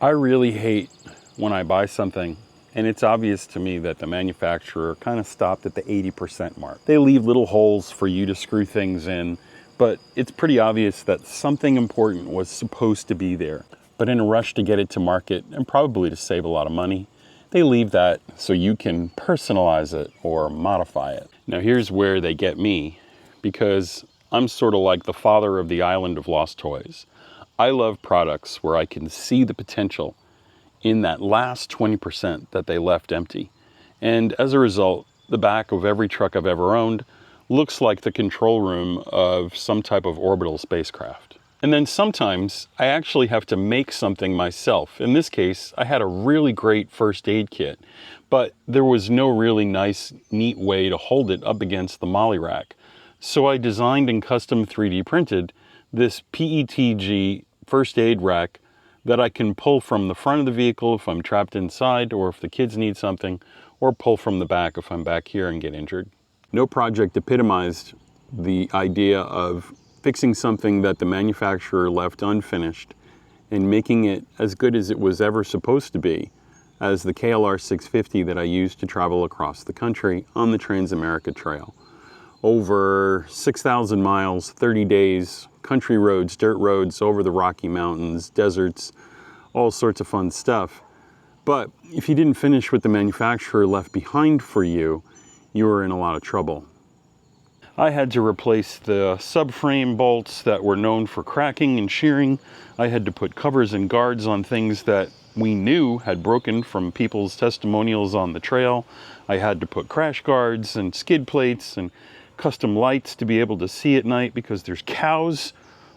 I really hate when I buy something and it's obvious to me that the manufacturer kind of stopped at the 80% mark. They leave little holes for you to screw things in, but it's pretty obvious that something important was supposed to be there. But in a rush to get it to market and probably to save a lot of money, they leave that so you can personalize it or modify it. Now here's where they get me, because I'm sort of like the father of the island of lost toys. I love products where I can see the potential in that last 20% that they left empty. And as a result, the back of every truck I've ever owned looks like the control room of some type of orbital spacecraft. And then sometimes I actually have to make something myself. In this case, I had a really great first aid kit, but there was no really nice, neat way to hold it up against the molly rack. So I designed and custom 3D printed this PETG first aid rack that I can pull from the front of the vehicle if I'm trapped inside or if the kids need something, or pull from the back if I'm back here and get injured. No project epitomized the idea of fixing something that the manufacturer left unfinished and making it as good as it was ever supposed to be as the KLR 650 that I used to travel across the country on the Trans-America Trail. Over 6,000 miles, 30 days, country roads, dirt roads, over the Rocky Mountains, deserts, all sorts of fun stuff. But if you didn't finish what the manufacturer left behind for you, you were in a lot of trouble. I had to replace the subframe bolts that were known for cracking and shearing. I had to put covers and guards on things that we knew had broken from people's testimonials on the trail. I had to put crash guards and skid plates and custom lights to be able to see at night because there's cows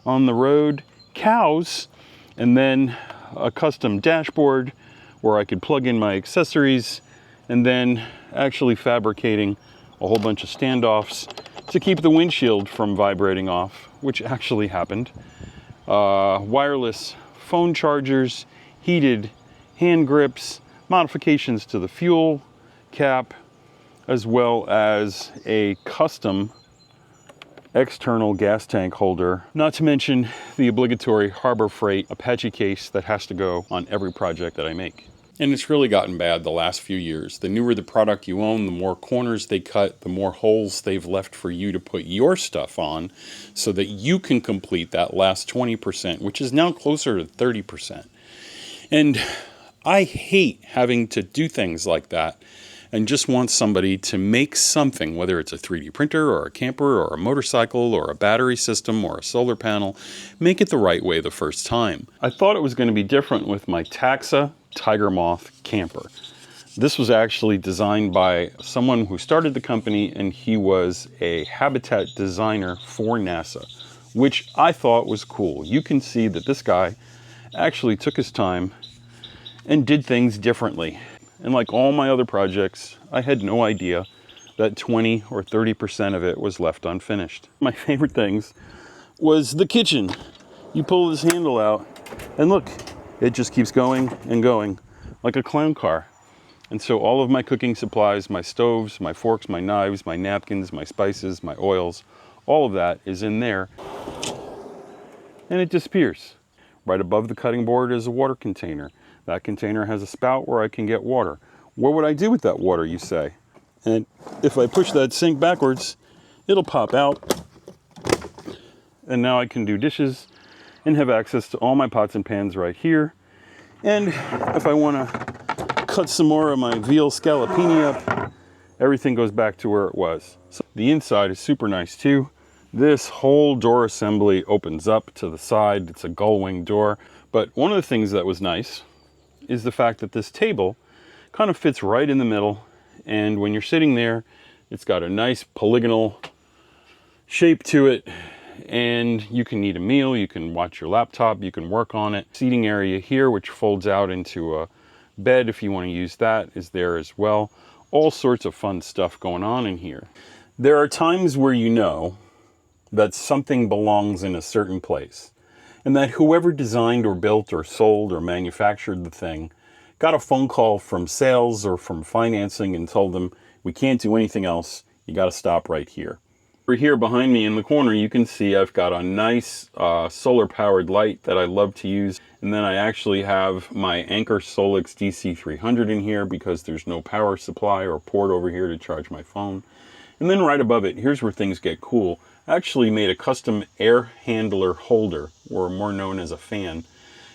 on the road. Cows! And then a custom dashboard where I could plug in my accessories, and then actually fabricating a whole bunch of standoffs to keep the windshield from vibrating off, which actually happened. Wireless phone chargers, heated hand grips, modifications to the fuel cap, as well as a custom external gas tank holder, not to mention the obligatory Harbor Freight Apache case that has to go on every project that I make. And it's really gotten bad the last few years. The newer the product you own, the more corners they cut, the more holes they've left for you to put your stuff on so that you can complete that last 20%, which is now closer to 30%. And I hate having to do things like that and just want somebody to make something, whether it's a 3D printer or a camper or a motorcycle or a battery system or a solar panel, make it the right way the first time. I thought it was going to be different with my TAXA TigerMoth camper. This was actually designed by someone who started the company, and he was a habitat designer for NASA, which I thought was cool. You can see that this guy actually took his time and did things differently. And like all my other projects, I had no idea that 20 or 30% of it was left unfinished. My favorite things was the kitchen. You pull this handle out and look, it just keeps going and going like a clown car. And so all of my cooking supplies, my stoves, my forks, my knives, my napkins, my spices, my oils, all of that is in there. And it disappears. Right above the cutting board is a water container. That container has a spout where I can get water. What would I do with that water, you say? And if I push that sink backwards, it'll pop out. And now I can do dishes and have access to all my pots and pans right here. And if I want to cut some more of my veal scallopini up, everything goes back to where it was. So the inside is super nice too. This whole door assembly opens up to the side. It's a gull wing door. But one of the things that was nice is the fact that this table kind of fits right in the middle, and when you're sitting there, it's got a nice polygonal shape to it, and you can eat a meal, you can watch your laptop, you can work on it. Seating area here, which folds out into a bed if you want to use that, is there as well. All sorts of fun stuff going on in here. There are times where you know that something belongs in a certain place, and that whoever designed or built or sold or manufactured the thing got a phone call from sales or from financing and told them, we can't do anything else, you got to stop right here. Over here behind me in the corner, you can see I've got a nice solar powered light that I love to use. And then I actually have my Anker Solix DC300 in here because there's no power supply or port over here to charge my phone. And then right above it, here's where things get cool. I actually made a custom air handler holder, or more known as a fan.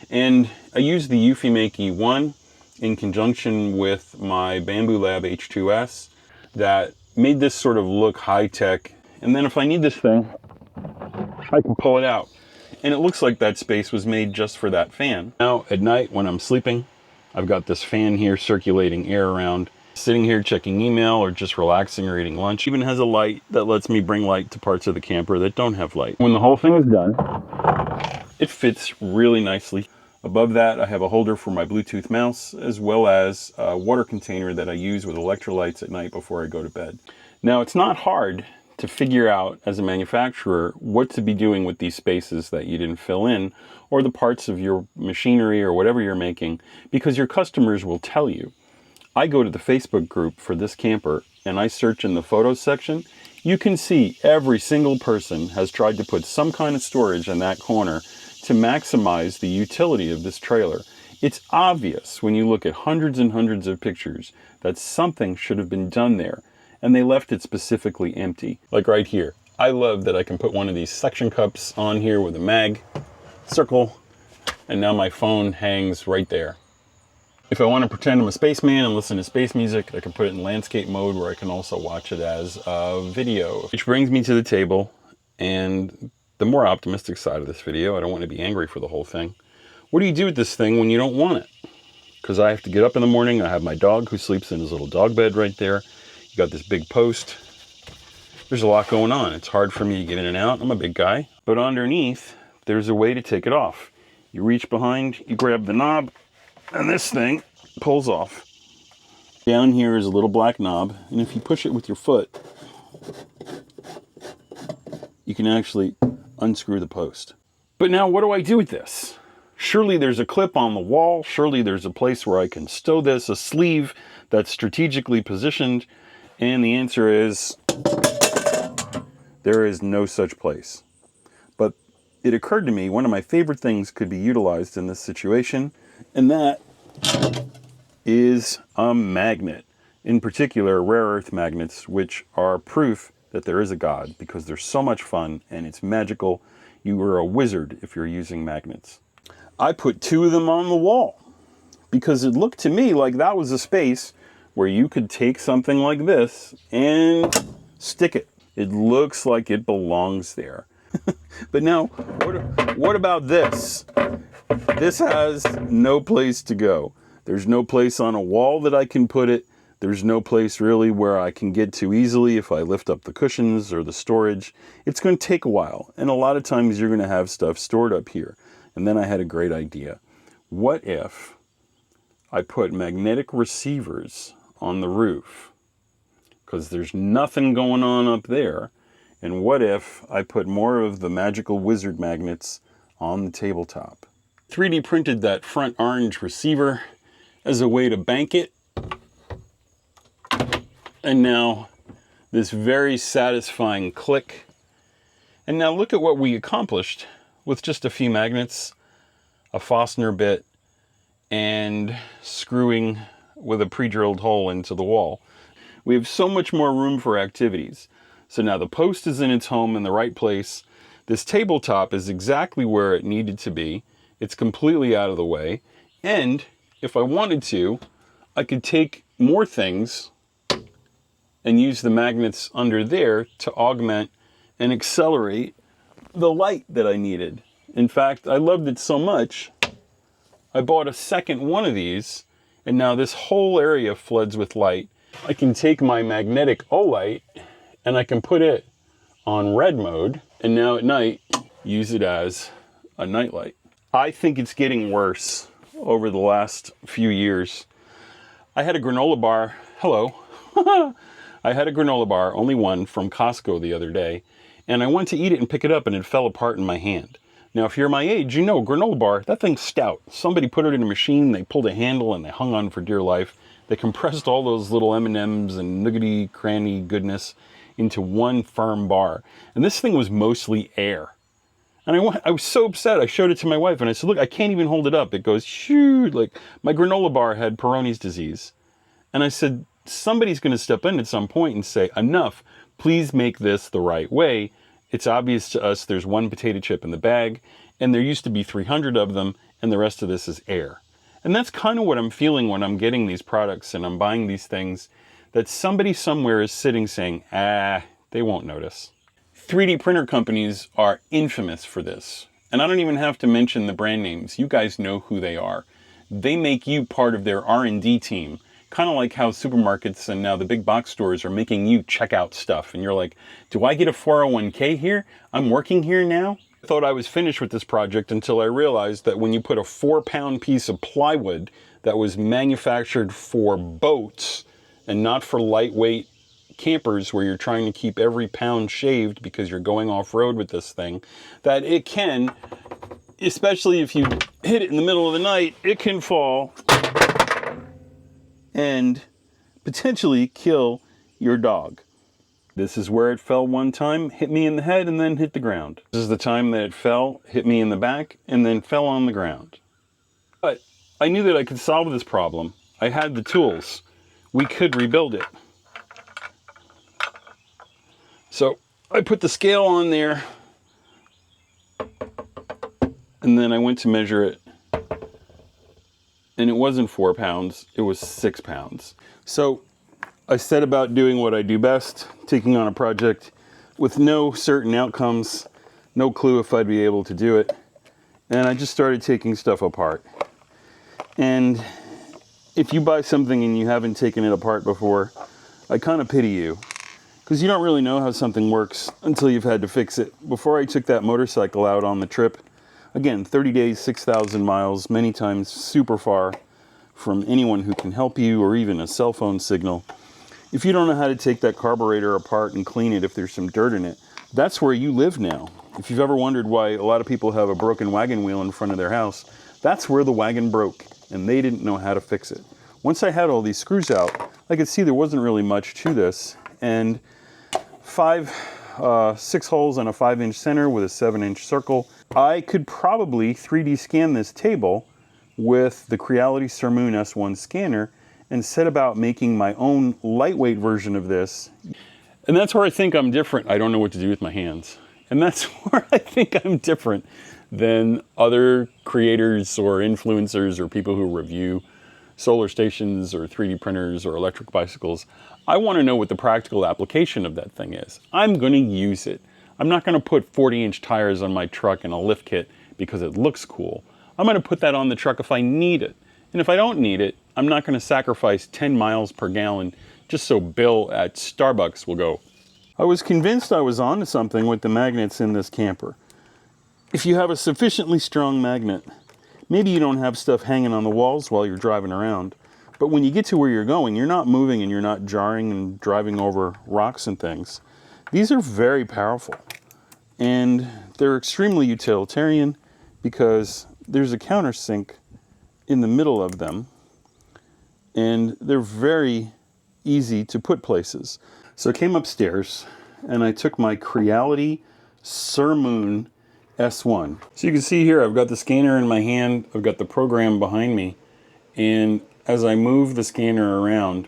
And I used the Eufymake E1 in conjunction with my Bamboo Lab H2S that made this sort of look high-tech. And then if I need this thing, I can pull it out. And it looks like that space was made just for that fan. Now at night when I'm sleeping, I've got this fan here circulating air around, sitting here checking email or just relaxing or eating lunch. It even has a light that lets me bring light to parts of the camper that don't have light. When the whole thing is done, it fits really nicely. Above that, I have a holder for my Bluetooth mouse, as well as a water container that I use with electrolytes at night before I go to bed. Now, it's not hard to figure out as a manufacturer what to be doing with these spaces that you didn't fill in, or the parts of your machinery or whatever you're making, because your customers will tell you. I go to the Facebook group for this camper and I search in the photos section. You can see every single person has tried to put some kind of storage in that corner to maximize the utility of this trailer. It's obvious when you look at hundreds and hundreds of pictures that something should have been done there, and they left it specifically empty. Like right here. I love that I can put one of these suction cups on here with a mag, circle, and now my phone hangs right there. If I want to pretend I'm a spaceman and listen to space music, I can put it in landscape mode where I can also watch it as a video. Which brings me to the table and the more optimistic side of this video. I don't want to be angry for the whole thing. What do you do with this thing when you don't want it? Because I have to get up in the morning. I have my dog who sleeps in his little dog bed right there. You got this big post. There's a lot going on. It's hard for me to get in and out. I'm a big guy. But underneath, there's a way to take it off. You reach behind, you grab the knob, and this thing pulls off. Down here is a little black knob, and if you push it with your foot, you can actually unscrew the post. But now what do I do with this? Surely there's a clip on the wall. Surely there's a place where I can stow this, a sleeve that's strategically positioned. And the answer is, there is no such place. But it occurred to me one of my favorite things could be utilized in this situation, and that is a magnet. In particular, rare earth magnets, which are proof that there is a God, because they're so much fun and it's magical. You are a wizard if you're using magnets. I put 2 of them on the wall because it looked to me like that was a space where you could take something like this and stick it. It looks like it belongs there. But now, what about this? This has no place to go. There's no place on a wall that I can put it. There's no place really where I can get to easily if I lift up the cushions or the storage. It's going to take a while, and a lot of times you're going to have stuff stored up here. And then I had a great idea. What if I put magnetic receivers on the roof? Because there's nothing going on up there. And what if I put more of the magical wizard magnets on the tabletop? 3D printed that front orange receiver as a way to bank it. And now this very satisfying click. And now look at what we accomplished with just a few magnets, a Fosner bit, and screwing with a pre-drilled hole into the wall. We have so much more room for activities. So now the post is in its home in the right place. This tabletop is exactly where it needed to be. It's completely out of the way. And if I wanted to, I could take more things and use the magnets under there to augment and accelerate the light that I needed. In fact, I loved it so much, I bought a second one of these, and now this whole area floods with light. I can take my magnetic Olight and I can put it on red mode, and now at night, use it as a nightlight. I think it's getting worse over the last few years. I had a granola bar, hello. I had a granola bar, only one, from Costco the other day, and I went to eat it and pick it up and it fell apart in my hand. Now, if you're my age, you know, granola bar, that thing's stout. Somebody put it in a machine, they pulled a handle and they hung on for dear life. They compressed all those little M&Ms and nougaty cranny goodness into one firm bar. And this thing was mostly air. And I was so upset. I showed it to my wife and I said, look, I can't even hold it up. It goes, shoot, like my granola bar had Peyronie's disease. And I said, somebody's going to step in at some point and say, enough, please make this the right way. It's obvious to us there's one potato chip in the bag and there used to be 300 of them and the rest of this is air. And that's kind of what I'm feeling when I'm getting these products and I'm buying these things, that somebody somewhere is sitting saying, they won't notice. 3D printer companies are infamous for this. And I don't even have to mention the brand names. You guys know who they are. They make you part of their R&D team. Kind of like how supermarkets and now the big box stores are making you check out stuff. And you're like, do I get a 401k here? I'm working here now? I thought I was finished with this project until I realized that when you put a 4-pound piece of plywood that was manufactured for boats and not for lightweight campers where you're trying to keep every pound shaved because you're going off-road with this thing, that it can, especially if you hit it in the middle of the night, it can fall and potentially kill your dog. This is where it fell one time, hit me in the head, and then hit the ground. This is the time that it fell, hit me in the back, and then fell on the ground. But I knew that I could solve this problem. I had the tools. We could rebuild it. So I put the scale on there, and then I went to measure it, and it wasn't 4 pounds, it was 6 pounds. So I set about doing what I do best, taking on a project with no certain outcomes, no clue if I'd be able to do it, and I just started taking stuff apart. And if you buy something and you haven't taken it apart before, I kind of pity you. Because you don't really know how something works until you've had to fix it. Before I took that motorcycle out on the trip, again, 30 days, 6,000 miles, many times super far from anyone who can help you or even a cell phone signal. If you don't know how to take that carburetor apart and clean it if there's some dirt in it, that's where you live now. If you've ever wondered why a lot of people have a broken wagon wheel in front of their house, that's where the wagon broke and they didn't know how to fix it. Once I had all these screws out, I could see there wasn't really much to this, and 6 holes on a 5-inch center with a 7-inch circle. I could probably 3D scan this table with the Creality Sermoon S1 scanner and set about making my own lightweight version of this. And that's where I think I'm different. I don't know what to do with my hands. And that's where I think I'm different than other creators or influencers or people who review solar stations or 3D printers or electric bicycles. I want to know what the practical application of that thing is. I'm going to use it. I'm not going to put 40-inch tires on my truck and a lift kit because it looks cool. I'm going to put that on the truck if I need it. And if I don't need it, I'm not going to sacrifice 10 miles per gallon just so Bill at Starbucks will go. I was convinced I was onto something with the magnets in this camper. If you have a sufficiently strong magnet, maybe you don't have stuff hanging on the walls while you're driving around, but when you get to where you're going, you're not moving and you're not jarring and driving over rocks and things. These are very powerful, and they're extremely utilitarian because there's a countersink in the middle of them, and they're very easy to put places. So I came upstairs and I took my Creality Sermoon S1. So you can see here I've got the scanner in my hand, I've got the program behind me, and as I move the scanner around,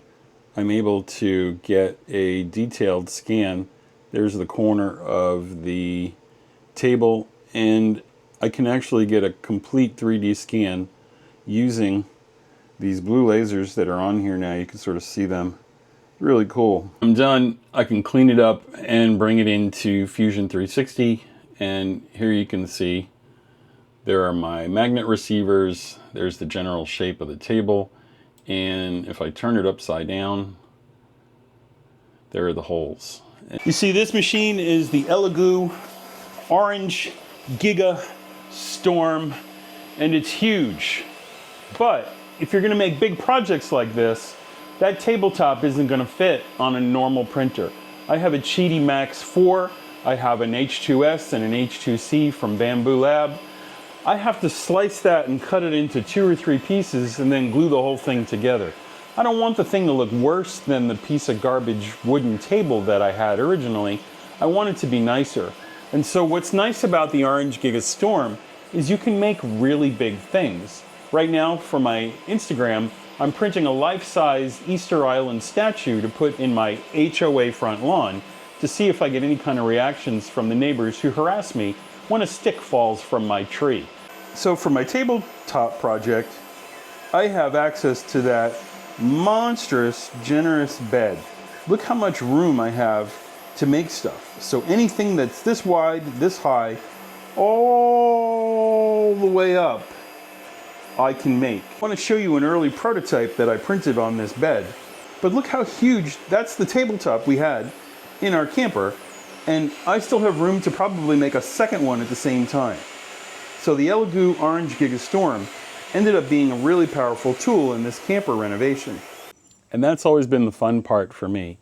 I'm able to get a detailed scan. There's the corner of the table, and I can actually get a complete 3D scan using these blue lasers that are on here now. You can sort of see them. Really cool. I'm done. I can clean it up and bring it into Fusion 360, and here you can see there are my magnet receivers. There's the general shape of the table, and if I turn it upside down, there are the holes. You see, this machine is the Elegoo Orange Giga Storm, and it's huge. But if you're going to make big projects like this, that tabletop isn't going to fit on a normal printer. I have a Cheedy Max 4, I have an H2S and an H2C from Bamboo Lab. I have to slice that and cut it into 2 or 3 pieces and then glue the whole thing together. I don't want the thing to look worse than the piece of garbage wooden table that I had originally. I want it to be nicer. And so what's nice about the Orange Giga Storm is you can make really big things. Right now for my Instagram, I'm printing a life-size Easter Island statue to put in my HOA front lawn to see if I get any kind of reactions from the neighbors who harass me when a stick falls from my tree. So for my tabletop project, I have access to that monstrous, generous bed. Look how much room I have to make stuff. So anything that's this wide, this high, all the way up, I can make. I want to show you an early prototype that I printed on this bed. But look how huge, that's the tabletop we had in our camper. And I still have room to probably make a second one at the same time. So the Elegoo Orange Giga Storm ended up being a really powerful tool in this camper renovation. And that's always been the fun part for me.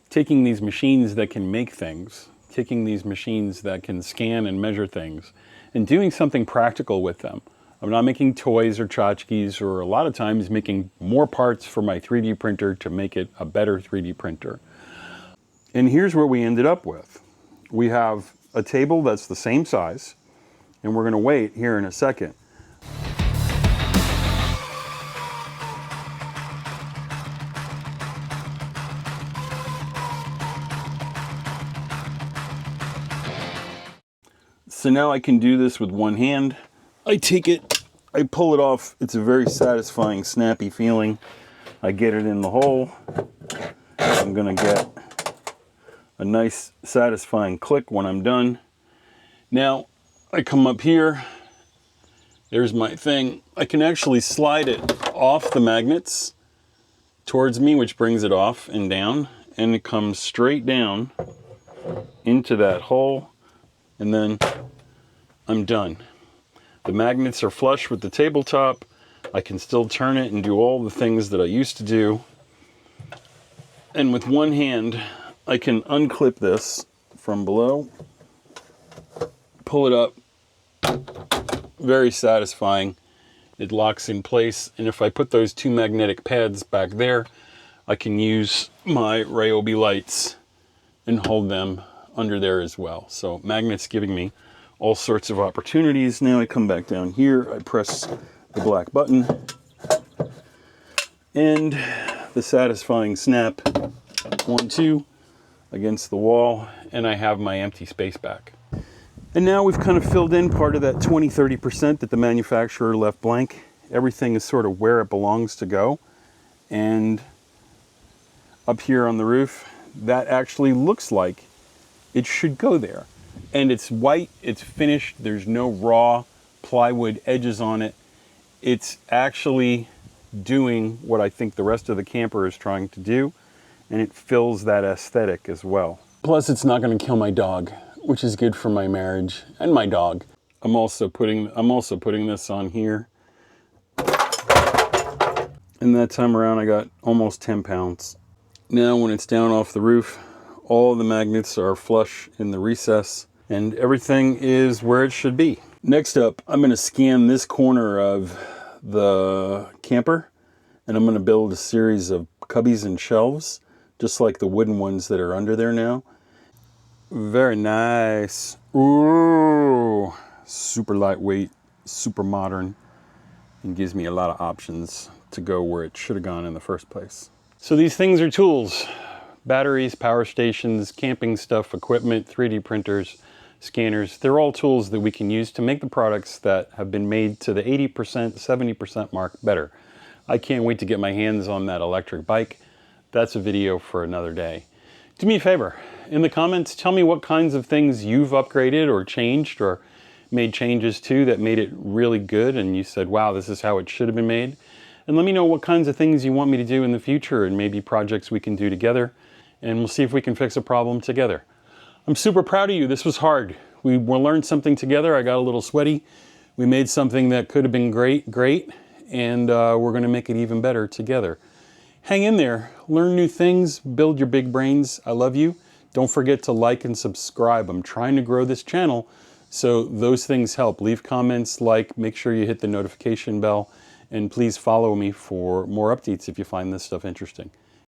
Taking these machines that can make things, taking these machines that can scan and measure things, and doing something practical with them. I'm not making toys or tchotchkes, or a lot of times making more parts for my 3D printer to make it a better 3D printer. And here's what we ended up with. We have a table that's the same size, and we're going to wait here in a second. So now I can do this with one hand. I take it, I pull it off. It's a very satisfying, snappy feeling. I get it in the hole. I'm gonna get a nice, satisfying click when I'm done. Now, I come up here. There's my thing. I can actually slide it off the magnets towards me, which brings it off and down, and it comes straight down into that hole, and then I'm done. The magnets are flush with the tabletop. I can still turn it and do all the things that I used to do. And with one hand, I can unclip this from below, pull it up. Very satisfying. It locks in place, and if I put those two magnetic pads back there, I can use my Ryobi lights and hold them under there as well. So magnets giving me all sorts of opportunities. Now I come back down here, I press the black button, and the satisfying snap, 1, 2, against the wall, and I have my empty space back. And now we've kind of filled in part of that 20-30% that the manufacturer left blank. Everything is sort of where it belongs to go. And up here on the roof, that actually looks like it should go there. And it's white, it's finished, there's no raw plywood edges on it. It's actually doing what I think the rest of the camper is trying to do, and it fills that aesthetic as well. Plus, it's not going to kill my dog, which is good for my marriage and my dog. I'm also putting this on here. And that time around I got almost 10 pounds. Now when it's down off the roof, all the magnets are flush in the recess and everything is where it should be. Next up, I'm going to scan this corner of the camper, and I'm going to build a series of cubbies and shelves, just like the wooden ones that are under there now. Very nice. Ooh, super lightweight, super modern, and gives me a lot of options to go where it should have gone in the first place. So these things are tools. Batteries, power stations, camping stuff, equipment, 3D printers, scanners. They're all tools that we can use to make the products that have been made to the 80%, 70% mark better. I can't wait to get my hands on that electric bike. That's a video for another day. Do me a favor, in the comments, tell me what kinds of things you've upgraded or changed or made changes to that made it really good and you said, wow, this is how it should have been made. And let me know what kinds of things you want me to do in the future and maybe projects we can do together, and we'll see if we can fix a problem together. I'm super proud of you. This was hard. We learned something together. I got a little sweaty. We made something that could have been great, and we're going to make it even better together. Hang in there. Learn new things. Build your big brains. I love you. Don't forget to like and subscribe. I'm trying to grow this channel, so those things help. Leave comments, like, make sure you hit the notification bell, and please follow me for more updates if you find this stuff interesting.